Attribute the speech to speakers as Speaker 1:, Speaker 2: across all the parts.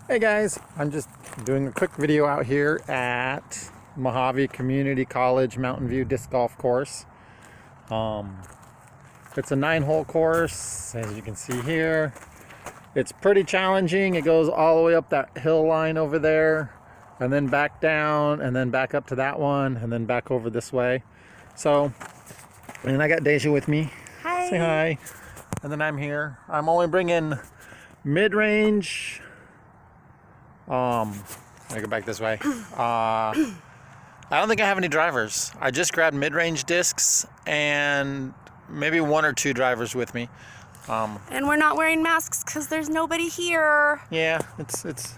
Speaker 1: Hey guys, I'm just doing a quick video out here at Mojave Community College Mountain View Disc Golf Course. It's a 9-hole course, as you can see here. It's pretty challenging. It goes all the way up that hill line over there, and then back down, and then back up to that one, and then back over this way. So, and I got Deja with me.
Speaker 2: Hi.
Speaker 1: Say hi. And then I'm here. I'm only bringing mid-range. Let me go back this way. I don't think I have any drivers. I just grabbed mid-range discs and maybe 1 or 2 drivers with me.
Speaker 2: And we're not wearing masks because there's nobody here.
Speaker 1: Yeah, it's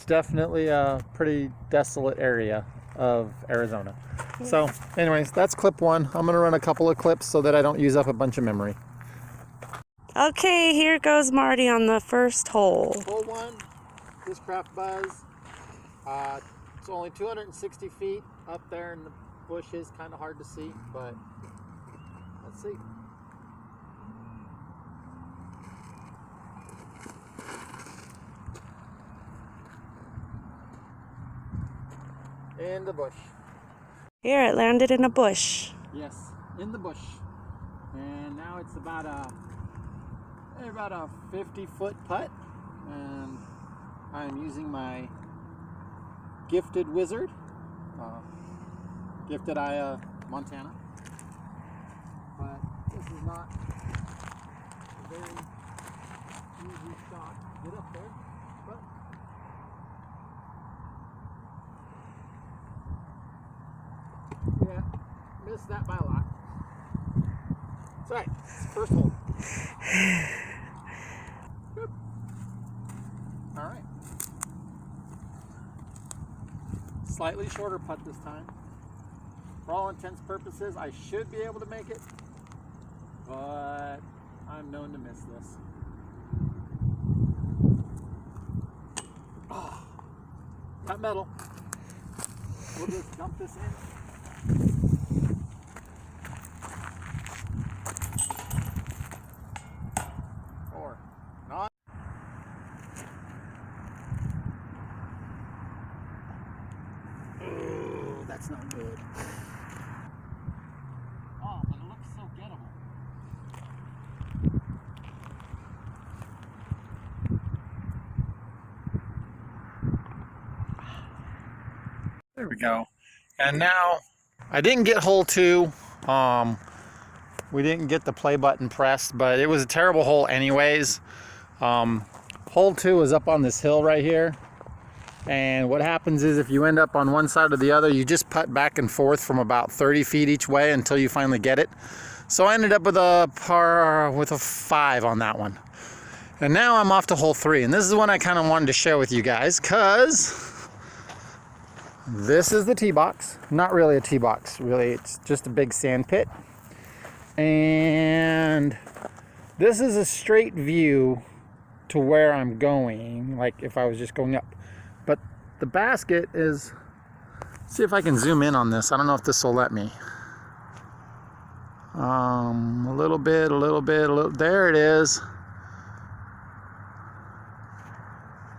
Speaker 1: definitely a pretty desolate area of Arizona. Yeah. So anyways, that's clip 1. I'm gonna run a couple of clips so that I don't use up a bunch of memory.
Speaker 2: Okay, here goes Marty on the first hole.
Speaker 1: Hole 1. This craft buzz. It's only 260 feet up there in the bushes, kind of hard to see, but let's see. In the bush.
Speaker 2: Here, it landed in a bush.
Speaker 1: Yes, in the bush. And now it's about a 50-foot putt, and I'm using my Gifted Wizard, Gifted Aya Montana, but this is not a very easy shot to get up there, but yeah, missed that by a lot. It's alright, it's the first hole. Alright. Slightly shorter putt this time. For all intents and purposes, I should be able to make it, but I'm known to miss this. Oh, got metal. We'll just dump this in. Or not. Oh, that's not good. Oh, but it looks so gettable. There we go. And now, I didn't get hole 2. We didn't get the play button pressed, but it was a terrible hole anyways. Hole 2 is up on this hill right here. And what happens is if you end up on one side or the other, you just putt back and forth from about 30 feet each way until you finally get it. So I ended up with a 5 on that one. And now I'm off to hole 3. And this is one I kind of wanted to share with you guys, because this is the tee box. Not really a tee box, really. It's just a big sand pit. And this is a straight view to where I'm going, like if I was just going up. But the basket is, let's see if I can zoom in on this. I don't know if this will let me. A little bit, there it is.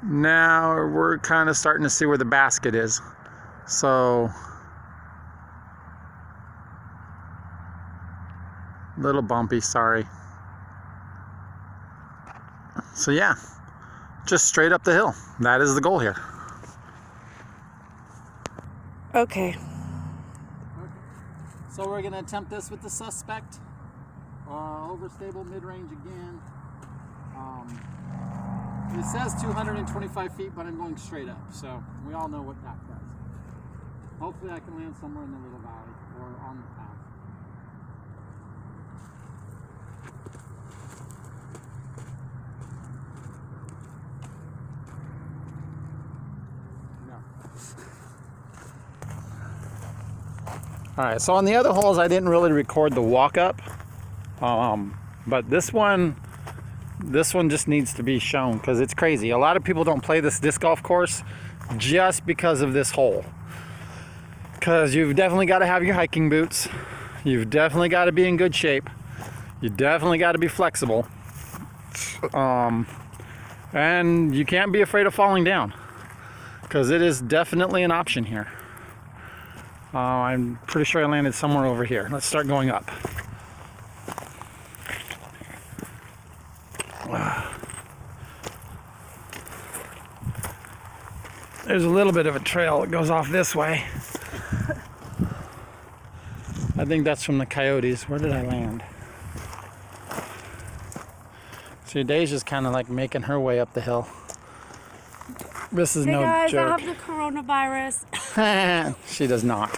Speaker 1: Now we're kind of starting to see where the basket is. So, little bumpy, sorry. So yeah, just straight up the hill. That is the goal here.
Speaker 2: Okay.
Speaker 1: So we're gonna attempt this with the suspect. Overstable mid-range again. It says 225 feet, but I'm going straight up. So we all know what that does. Hopefully I can land somewhere in the little valley or on the path. No. Alright, so on the other holes I didn't really record the walk up. But this one just needs to be shown because it's crazy. A lot of people don't play this disc golf course just because of this hole. Because you've definitely got to have your hiking boots. You've definitely got to be in good shape. You definitely got to be flexible. And you can't be afraid of falling down, because it is definitely an option here. I'm pretty sure I landed somewhere over here. Let's start going up. There's a little bit of a trail that goes off this way. I think that's from the coyotes. Where did I land? See, Deja's kind of like making her way up the hill. This is
Speaker 2: Hey
Speaker 1: no
Speaker 2: guys,
Speaker 1: joke.
Speaker 2: I have the coronavirus.
Speaker 1: She does not.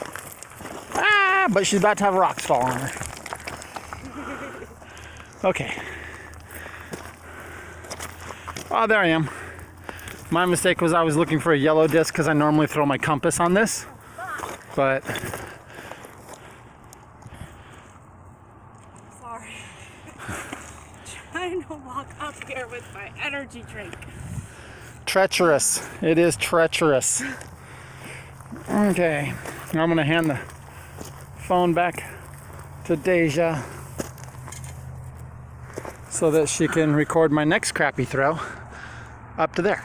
Speaker 1: Ah, but she's about to have rocks fall on her. Okay. Oh, there I am. My mistake was I was looking for a yellow disc because I normally throw my compass on this. But
Speaker 2: Sorry. Trying to walk up here with my energy drink.
Speaker 1: treacherous. It is treacherous. Okay. Now I'm going to hand the phone back to Deja so that she can record my next crappy throw up to there.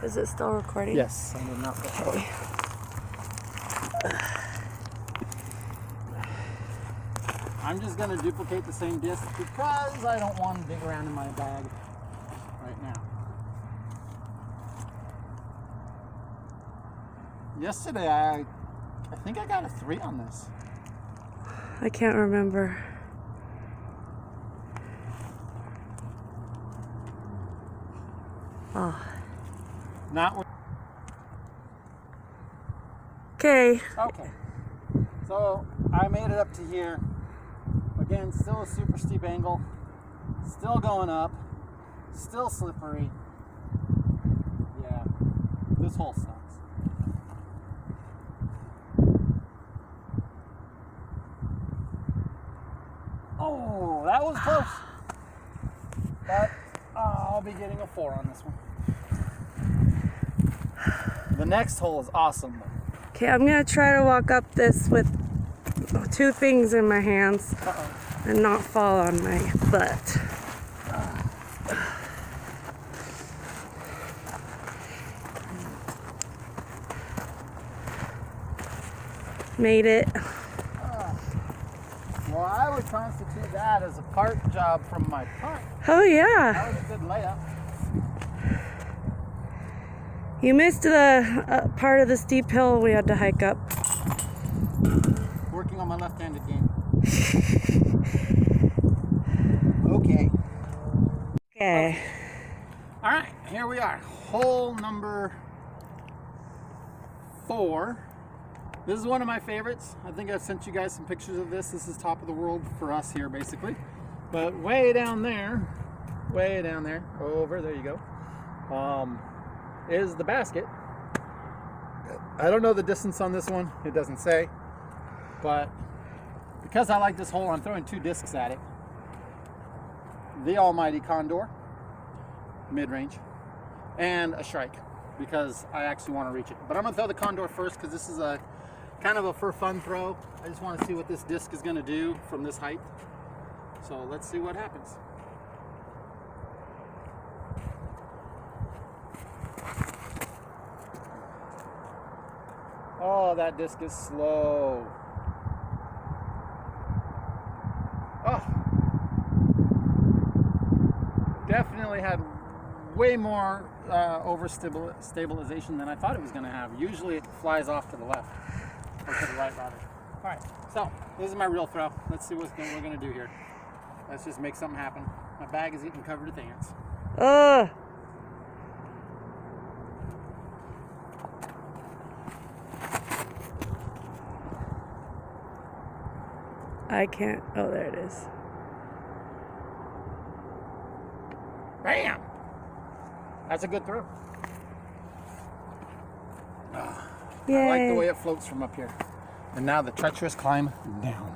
Speaker 2: Is it still recording?
Speaker 1: Yes, I did not record. I'm just going to duplicate the same disc because I don't want to dig around in my bag right now. Yesterday, I think I got a 3 on this.
Speaker 2: I can't remember. Oh.
Speaker 1: Not with...
Speaker 2: Okay.
Speaker 1: Okay. So, I made it up to here. Again, still a super steep angle. Still going up. Still slippery. Yeah. This hole sucks. Oh, that was close. But I'll be getting a 4 on this one. The next hole is awesome though.
Speaker 2: Okay, I'm gonna try to walk up this with 2 things in my hands and not fall on my butt. Made it.
Speaker 1: Well, I would constitute that as a part job from my punt.
Speaker 2: Oh yeah.
Speaker 1: That was a good layup.
Speaker 2: You missed the part of the steep hill we had to hike up.
Speaker 1: Working on my left-handed game. Okay.
Speaker 2: Okay.
Speaker 1: All right, here we are. Hole number 4. This is one of my favorites. I think I've sent you guys some pictures of this. This is top of the world for us here, basically. But way down there, over there you go, is the basket. I don't know the distance on this one. It doesn't say. But because I like this hole, I'm throwing 2 discs at it. The almighty condor, mid-range, and a shrike, because I actually want to reach it. But I'm going to throw the condor first because this is a kind of a for fun throw. I just want to see what this disc is going to do from this height. So let's see what happens. Oh, that disc is slow. Oh, definitely had way more stabilization than I thought it was going to have. Usually it flies off to the left or to the right rather. All right, so this is my real throw. Let's see what we're going to do here. Let's just make something happen. My bag is getting covered with ants.
Speaker 2: I can't. Oh, there it is.
Speaker 1: Bam! That's a good throw.
Speaker 2: Yay.
Speaker 1: I like the way it floats from up here. And now the treacherous climb down.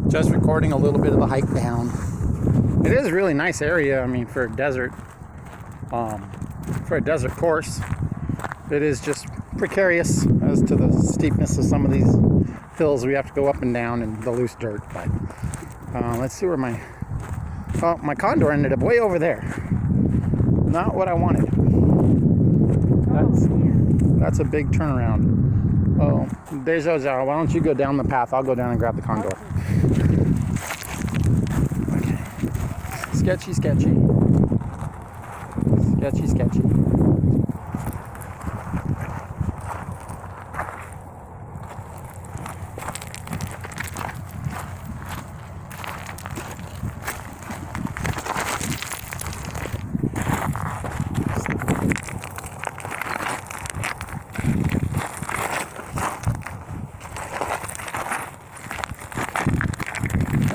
Speaker 1: Just recording a little bit of the hike down. It is a really nice area, I mean, for a desert course. It is just precarious as to the steepness of some of these hills we have to go up and down in the loose dirt, but Let's see where my... Oh, my condor ended up way over there. Not what I wanted. That's a big turnaround. Oh, Deja, why don't you go down the path? I'll go down and grab the condor. Okay. Sketchy, sketchy. Sketchy, sketchy.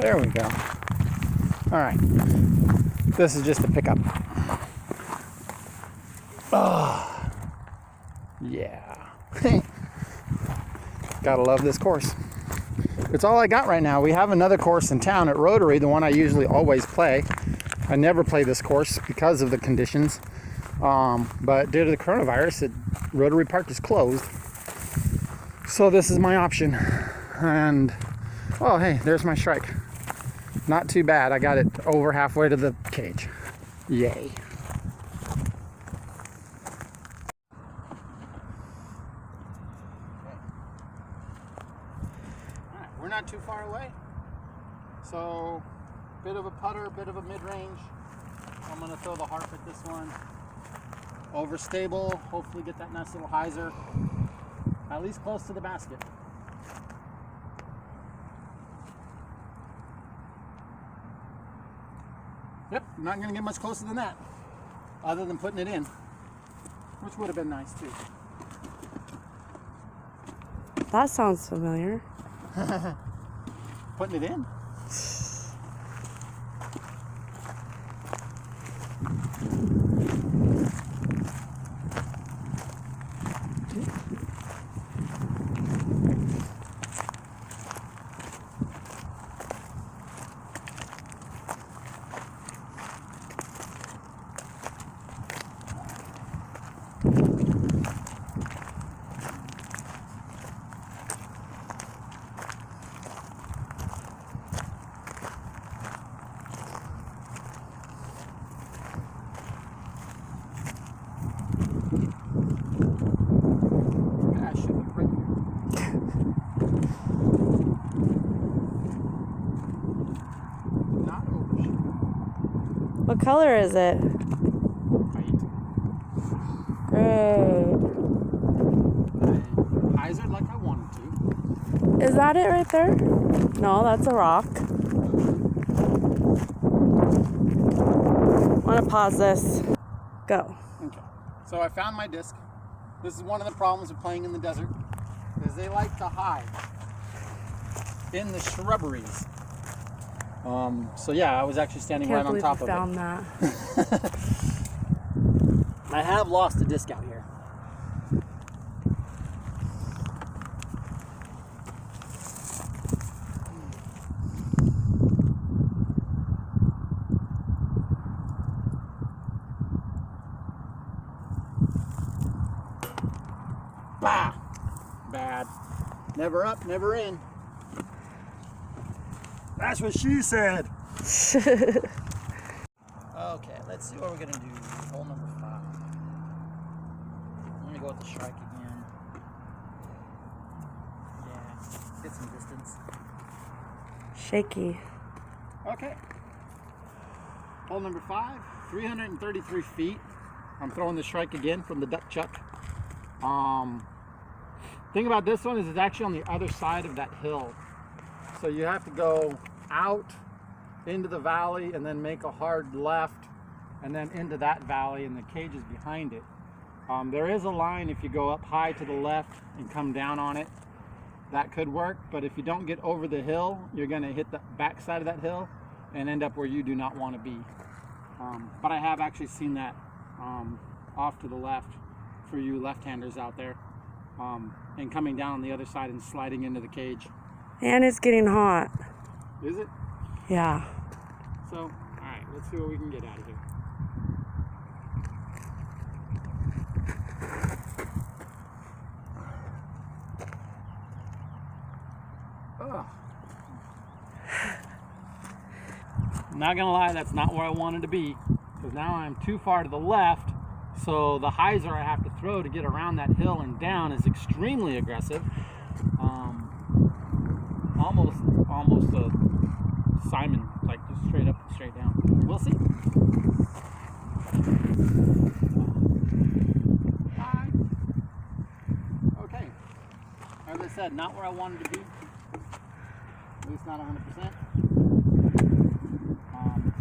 Speaker 1: There we go. All right. This is just a pickup. Oh, yeah. Gotta love this course. It's all I got right now. We have another course in town at Rotary, the one I usually always play. I never play this course because of the conditions. But due to the coronavirus, Rotary Park is closed. So this is my option. And, oh, hey, there's my strike. Not too bad. I got it over halfway to the cage. Yay. Alright, we're not too far away. So, bit of a putter, bit of a mid-range. I'm going to throw the harp at this one. Overstable, hopefully get that nice little hyzer. At least close to the basket. Yep, not going to get much closer than that, other than putting it in, which would have been nice too.
Speaker 2: That sounds familiar.
Speaker 1: Putting it in?
Speaker 2: What color is it?
Speaker 1: White.
Speaker 2: Great.
Speaker 1: Hyzer like I wanted to.
Speaker 2: Is that it right there? No, that's a rock. I'm gonna pause this. Go.
Speaker 1: Okay. So I found my disc. This is one of the problems of playing in the desert, is they like to hide in the shrubberies. So yeah, I was actually standing right on top of it.
Speaker 2: Found that.
Speaker 1: I have lost a disc out here. Bah! Bad. Never up, never in. That's what she said. Okay, let's see what we're gonna do. Hole number 5. I'm gonna go with the strike again. Yeah, get some distance.
Speaker 2: Shaky.
Speaker 1: Okay. Hole number 5, 333 feet. I'm throwing the strike again from the duck chuck. Thing about this one is it's actually on the other side of that hill. So you have to go out into the valley and then make a hard left and then into that valley, and the cage is behind it. There is a line if you go up high to the left and come down on it. That could work, but if you don't get over the hill, you're going to hit the back side of that hill and end up where you do not want to be. But I have actually seen that off to the left for you left-handers out there, and coming down on the other side and sliding into the cage.
Speaker 2: And it's getting hot.
Speaker 1: Is it?
Speaker 2: Yeah.
Speaker 1: So, all right, let's see what we can get out of here. Oh. not gonna lie, that's not where I wanted to be, because now I'm too far to the left, so the hyzer I have to throw to get around that hill and down is extremely aggressive. Almost a Simon, like just straight up and straight down. We'll see. Okay, as I said, not where I wanted to be, at least not 100%.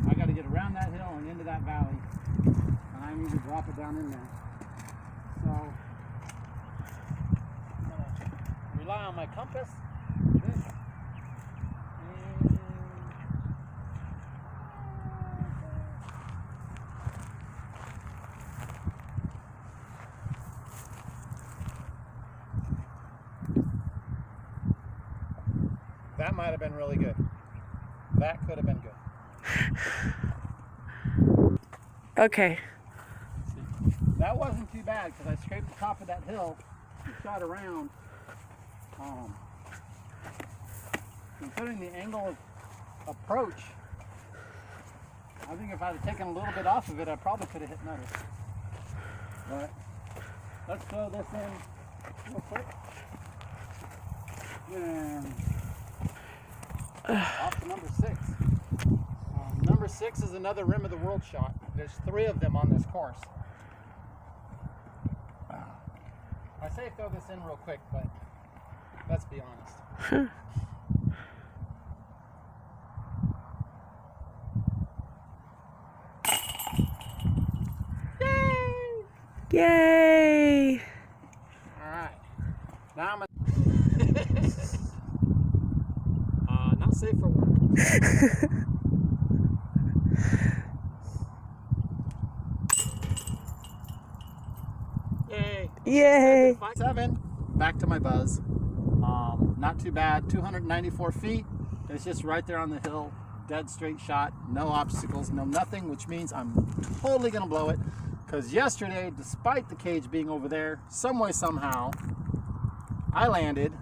Speaker 1: I got to get around that hill and into that valley, and I need to drop it down in there. So I'm gonna rely on my compass. That might have been really good. That could have been good.
Speaker 2: Okay.
Speaker 1: That wasn't too bad because I scraped the top of that hill and shot around. Considering the angle of approach, I think if I had taken a little bit off of it, I probably could have hit another. But let's throw this in real quick. And off to number 6. Number 6 is another Rim of the World shot. There's 3 of them on this course. I say throw this in real quick, but let's be honest.
Speaker 2: Yay!
Speaker 1: Alright. Now I'm not safe for work. Yay!
Speaker 2: Yay!
Speaker 1: 7. Back to my buzz. Not too bad. 294 feet. It's just right there on the hill. Dead straight shot. No obstacles. No nothing. Which means I'm totally gonna blow it. Because yesterday, despite the cage being over there, some way somehow, I landed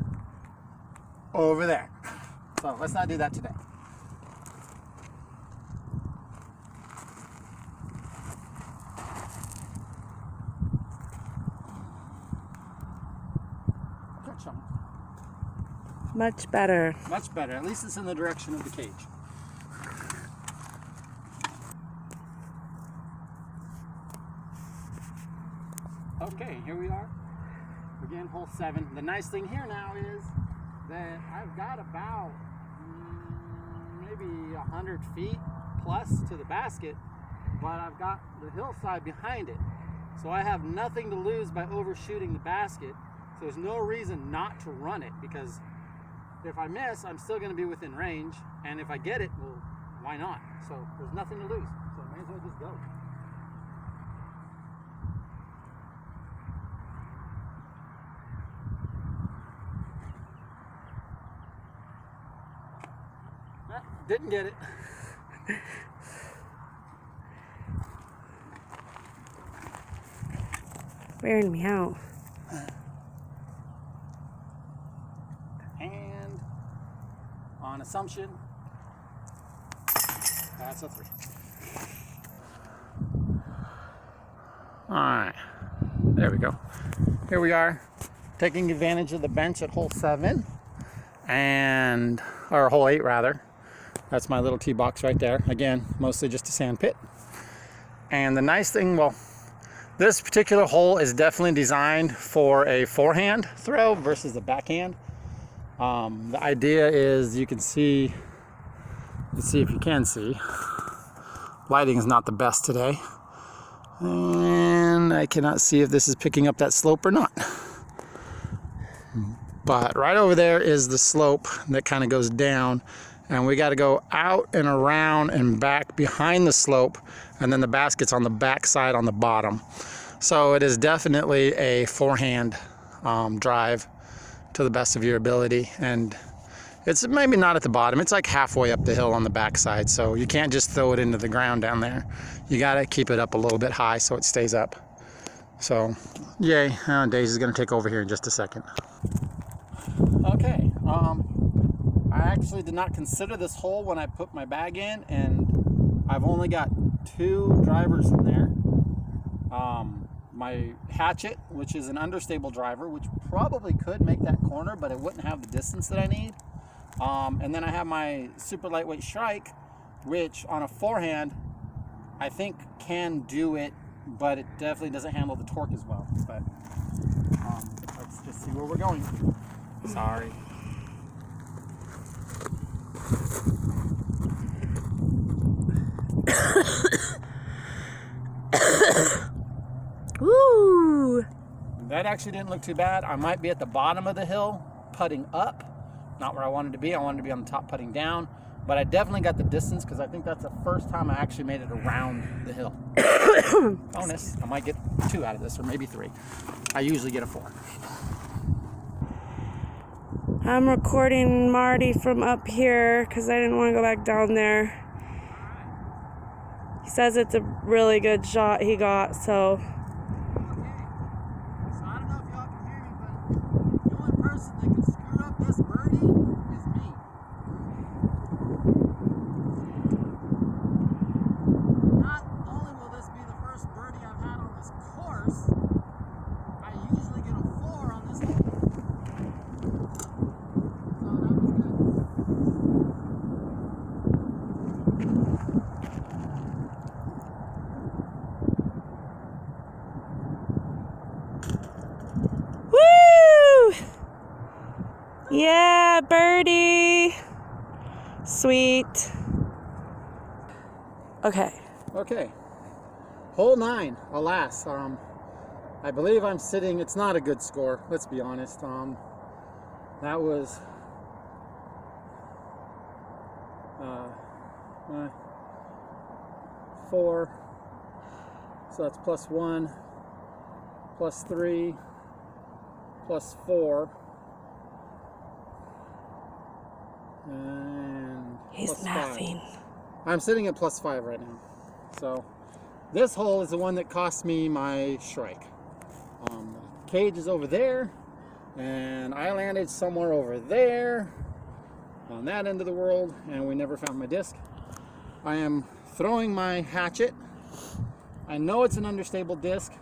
Speaker 1: over there. So let's not do that today.
Speaker 2: Much better.
Speaker 1: Much better. At least it's in the direction of the cage. Okay, here we are. Again, hole 7. The nice thing here now is that I've got about maybe 100 feet plus to the basket, but I've got the hillside behind it. So I have nothing to lose by overshooting the basket. So there's no reason not to run it, because if I miss, I'm still going to be within range, and if I get it, well, why not? So there's nothing to lose, so I may as well just go. Didn't get it.
Speaker 2: Wearing me out.
Speaker 1: And on assumption, that's a 3. All right, there we go. Here we are, taking advantage of the bench at hole 7, or hole 8 rather. That's my little tee box right there. Again, mostly just a sand pit. And the nice thing, well, this particular hole is definitely designed for a forehand throw versus a backhand. The idea is you can see, let's see if you can see. Lighting is not the best today. And I cannot see if this is picking up that slope or not. But right over there is the slope that kind of goes down. And we got to go out and around and back behind the slope, and then the basket's on the back side on the bottom. So it is definitely a forehand drive to the best of your ability, and it's maybe not at the bottom, it's like halfway up the hill on the back side, so you can't just throw it into the ground down there. You got to keep it up a little bit high so it stays up. So yay. Daisy's going to take over here in just a second. Okay, I actually did not consider this hole when I put my bag in, and I've only got 2 drivers in there. My hatchet, which is an understable driver, which probably could make that corner, but it wouldn't have the distance that I need. And then I have my super lightweight Shrike, which on a forehand, I think can do it, but it definitely doesn't handle the torque as well. But let's just see where we're going. Sorry.
Speaker 2: Woo!
Speaker 1: That actually didn't look too bad. I might be at the bottom of the hill putting up, not where I wanted to be. I wanted to be on the top putting down, but I definitely got the distance because I think that's the first time I actually made it around the hill. Bonus, I might get 2 out of this, or maybe 3. I usually get a 4.
Speaker 2: I'm recording Marty from up here because I didn't want to go back down there. He says it's a really good shot he got, so.
Speaker 1: So I don't know if y'all can hear me, but the only person that can screw up this birdie is me. Not only will this be the first birdie I've had on this course, I usually get a 4 on this hole. So that was good.
Speaker 2: Woo! Yeah, birdie. Sweet. Okay.
Speaker 1: Okay, hole 9, alas. I believe I'm sitting, it's not a good score, let's be honest. That was 4, so that's +1, +3, +4, and
Speaker 2: He's
Speaker 1: +5.
Speaker 2: laughing.
Speaker 1: I'm sitting at +5 right now. So this hole is the one that cost me my Shrike. The cage is over there, and I landed somewhere over there on that end of the world, and we never found my disc. I am throwing my hatchet. I know it's an understable disc,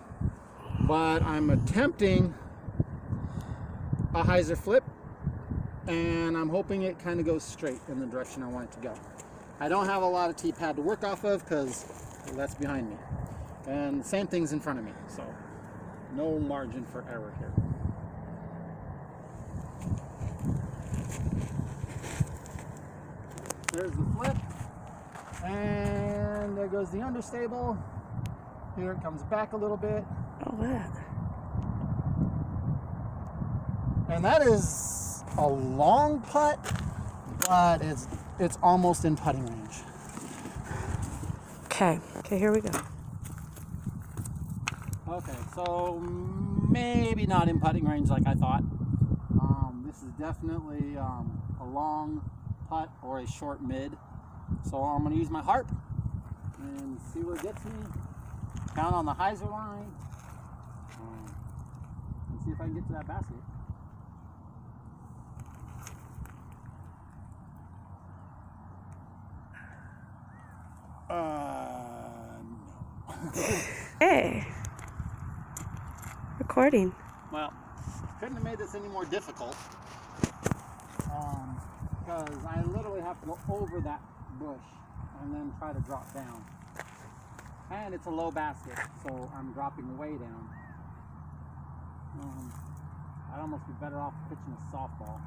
Speaker 1: but I'm attempting a hyzer flip, and I'm hoping it kind of goes straight in the direction I want it to go. I don't have a lot of T-pad to work off of because that's behind me. And same thing's in front of me, so no margin for error here. There's the flip, and there goes the understable. Here it comes back a little bit.
Speaker 2: Oh, what?
Speaker 1: And that is a long putt, but it's almost in putting range.
Speaker 2: Okay, here we go.
Speaker 1: Okay, so maybe not in putting range like I thought. This is definitely a long putt or a short mid. So I'm going to use my harp and see where it gets me. Count on the hyzer line and see if I can get to that basket. No.
Speaker 2: Hey. Recording.
Speaker 1: Well, couldn't have made this any more difficult because I literally have to go over that bush and then try to drop down. And it's a low basket, so I'm dropping way down. I'd almost be better off pitching a softball.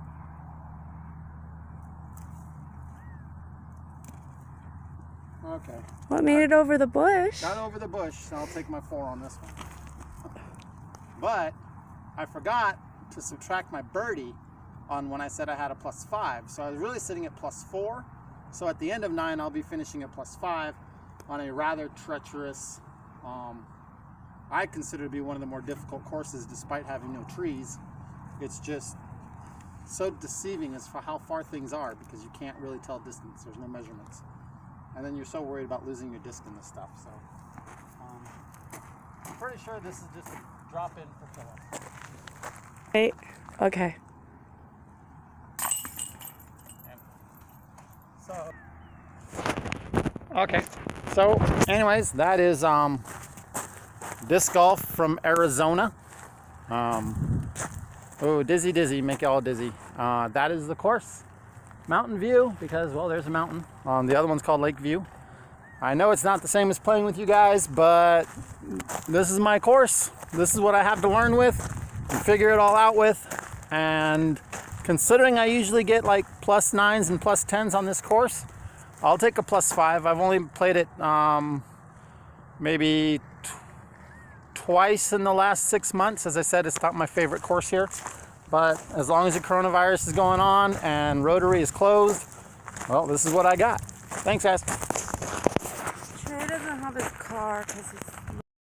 Speaker 1: Okay.
Speaker 2: What made it over the bush?
Speaker 1: Got over the bush, so I'll take my 4 on this one. But I forgot to subtract my birdie on when I said I had a +5. So I was really sitting at +4. So at the end of 9, I'll be finishing at +5 on a rather treacherous, I consider to be one of the more difficult courses despite having no trees. It's just so deceiving as for how far things are because you can't really tell distance. There's no measurements. And then you're so worried about losing your disc in this stuff. So I'm pretty sure this is just a drop in for killer.
Speaker 2: Wait. Okay.
Speaker 1: So Okay. So, anyways, that is disc golf from Arizona. Oh, dizzy, make you all dizzy. That is the course. Mountain View, because, well, there's a mountain. The other one's called Lake View. I know it's not the same as playing with you guys, but this is my course. This is what I have to learn with and figure it all out with. And considering I usually get like +9s and +10s on this course, I'll take a +5. I've only played it maybe twice in the last 6 months. As I said, it's not my favorite course here. But as long as the coronavirus is going on and Rotary is closed, well, this is what I got. Thanks, guys.
Speaker 2: Trey doesn't have his car because he's